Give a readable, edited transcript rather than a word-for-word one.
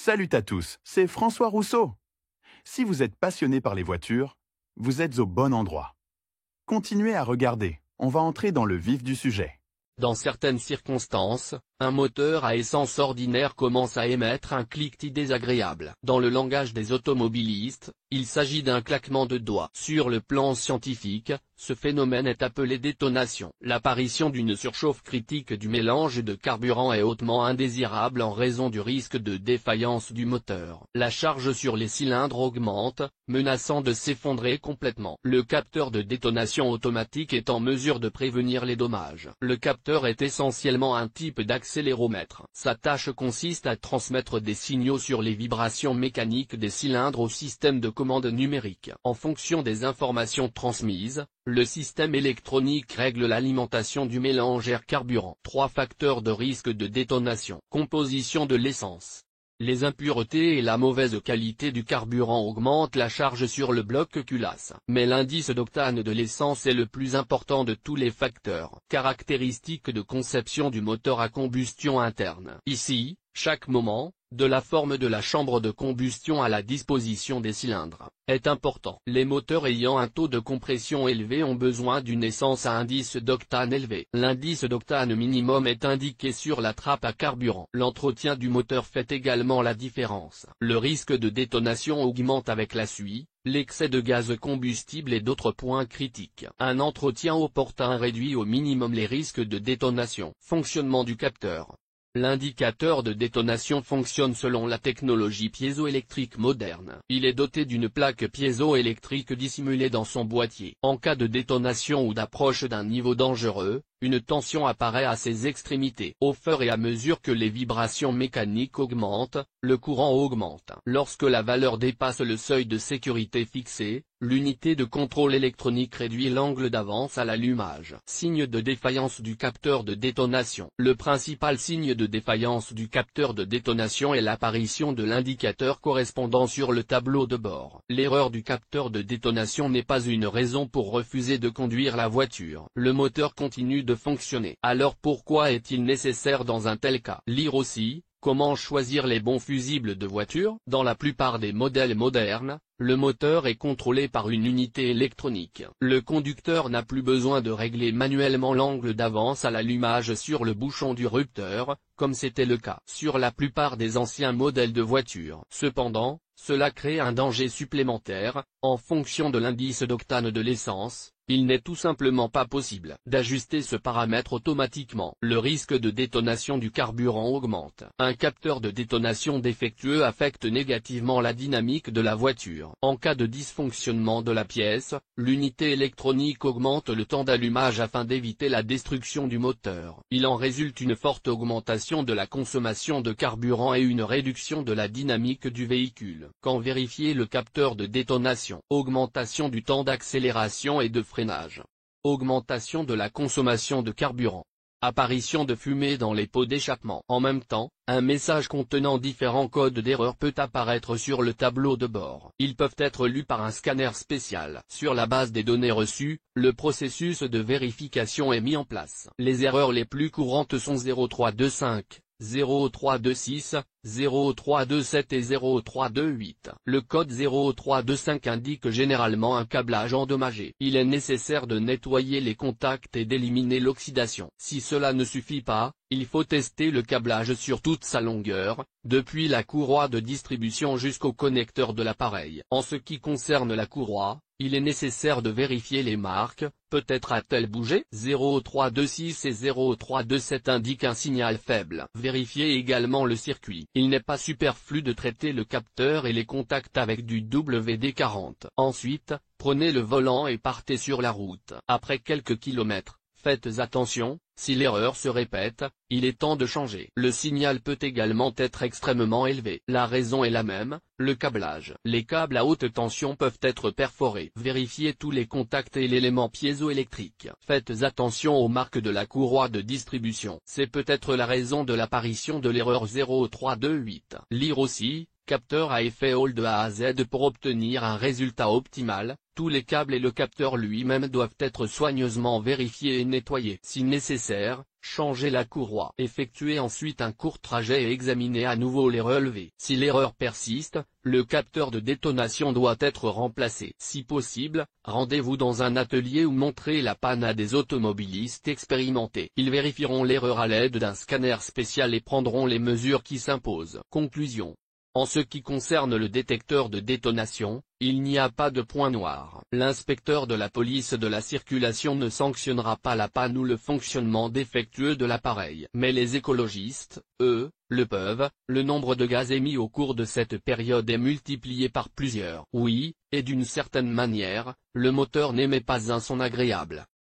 Salut à tous, c'est François Rousseau. Si vous êtes passionné par les voitures, vous êtes au bon endroit. Continuez à regarder, on va entrer dans le vif du sujet. Dans certaines circonstances, un moteur à essence ordinaire commence à émettre un cliquetis désagréable. Dans le langage des automobilistes, il s'agit d'un claquement de doigts. Sur le plan scientifique, ce phénomène est appelé détonation. L'apparition d'une surchauffe critique du mélange de carburant est hautement indésirable en raison du risque de défaillance du moteur. La charge sur les cylindres augmente, menaçant de s'effondrer complètement. Le capteur de détonation automatique est en mesure de prévenir les dommages. Le capteur est essentiellement un type d'accéléromètre. Sa tâche consiste à transmettre des signaux sur les vibrations mécaniques des cylindres au système de commande numérique. En fonction des informations transmises, le système électronique règle l'alimentation du mélange air-carburant. 3 facteurs de risque de détonation. Composition de l'essence. Les impuretés et la mauvaise qualité du carburant augmentent la charge sur le bloc culasse. Mais l'indice d'octane de l'essence est le plus important de tous les facteurs. Caractéristiques de conception du moteur à combustion interne. Ici, chaque moment, de la forme de la chambre de combustion à la disposition des cylindres, est important. Les moteurs ayant un taux de compression élevé ont besoin d'une essence à indice d'octane élevé. L'indice d'octane minimum est indiqué sur la trappe à carburant. L'entretien du moteur fait également la différence. Le risque de détonation augmente avec la suie, l'excès de gaz combustible et d'autres points critiques. Un entretien opportun réduit au minimum les risques de détonation. Fonctionnement du capteur. L'indicateur de détonation fonctionne selon la technologie piézoélectrique moderne. Il est doté d'une plaque piézoélectrique dissimulée dans son boîtier. En cas de détonation ou d'approche d'un niveau dangereux, une tension apparaît à ses extrémités. Au fur et à mesure que les vibrations mécaniques augmentent, le courant augmente. Lorsque la valeur dépasse le seuil de sécurité fixé, l'unité de contrôle électronique réduit l'angle d'avance à l'allumage. Signe de défaillance du capteur de détonation. Le principal signe de défaillance du capteur de détonation est l'apparition de l'indicateur correspondant sur le tableau de bord. L'erreur du capteur de détonation n'est pas une raison pour refuser de conduire la voiture. Le moteur continue de fonctionner. Alors pourquoi est-il nécessaire dans un tel cas? Lire aussi, comment choisir les bons fusibles de voiture? Dans la plupart des modèles modernes, le moteur est contrôlé par une unité électronique. Le conducteur n'a plus besoin de régler manuellement l'angle d'avance à l'allumage sur le bouchon du rupteur, comme c'était le cas sur la plupart des anciens modèles de voitures. Cependant, cela crée un danger supplémentaire. En fonction de l'indice d'octane de l'essence, il n'est tout simplement pas possible d'ajuster ce paramètre automatiquement. Le risque de détonation du carburant augmente. Un capteur de détonation défectueux affecte négativement la dynamique de la voiture. En cas de dysfonctionnement de la pièce, l'unité électronique augmente le temps d'allumage afin d'éviter la destruction du moteur. Il en résulte une forte augmentation de la consommation de carburant et une réduction de la dynamique du véhicule. Quand vérifier le capteur de détonation? Augmentation du temps d'accélération et de freinage. Augmentation de la consommation de carburant. Apparition de fumée dans les pots d'échappement. En même temps, un message contenant différents codes d'erreur peut apparaître sur le tableau de bord. Ils peuvent être lus par un scanner spécial. Sur la base des données reçues, le processus de vérification est mis en place. Les erreurs les plus courantes sont 0325. 0326, 0327 et 0328. Le code 0325 indique généralement un câblage endommagé. Il est nécessaire de nettoyer les contacts et d'éliminer l'oxydation. Si cela ne suffit pas, il faut tester le câblage sur toute sa longueur, depuis la courroie de distribution jusqu'au connecteur de l'appareil. En ce qui concerne la courroie, il est nécessaire de vérifier les marques. Peut-être a-t-elle bougé? 0326 et 0327 indiquent un signal faible. Vérifiez également le circuit. Il n'est pas superflu de traiter le capteur et les contacts avec du WD-40. Ensuite, prenez le volant et partez sur la route. Après quelques kilomètres, faites attention, si l'erreur se répète, il est temps de changer. Le signal peut également être extrêmement élevé. La raison est la même, le câblage. Les câbles à haute tension peuvent être perforés. Vérifiez tous les contacts et l'élément piézoélectrique. Faites attention aux marques de la courroie de distribution. C'est peut-être la raison de l'apparition de l'erreur 0328. Lire aussi, capteur à effet Hall de A à Z. Pour obtenir un résultat optimal, tous les câbles et le capteur lui-même doivent être soigneusement vérifiés et nettoyés. Si nécessaire, changez la courroie. Effectuez ensuite un court trajet et examinez à nouveau les relevés. Si l'erreur persiste, le capteur de détonation doit être remplacé. Si possible, rendez-vous dans un atelier ou montrez la panne à des automobilistes expérimentés. Ils vérifieront l'erreur à l'aide d'un scanner spécial et prendront les mesures qui s'imposent. Conclusion. En ce qui concerne le détecteur de détonation, il n'y a pas de point noir. L'inspecteur de la police de la circulation ne sanctionnera pas la panne ou le fonctionnement défectueux de l'appareil. Mais les écologistes, eux, le peuvent. Le nombre de gaz émis au cours de cette période est multiplié par plusieurs. Oui, et d'une certaine manière, le moteur n'émet pas un son agréable.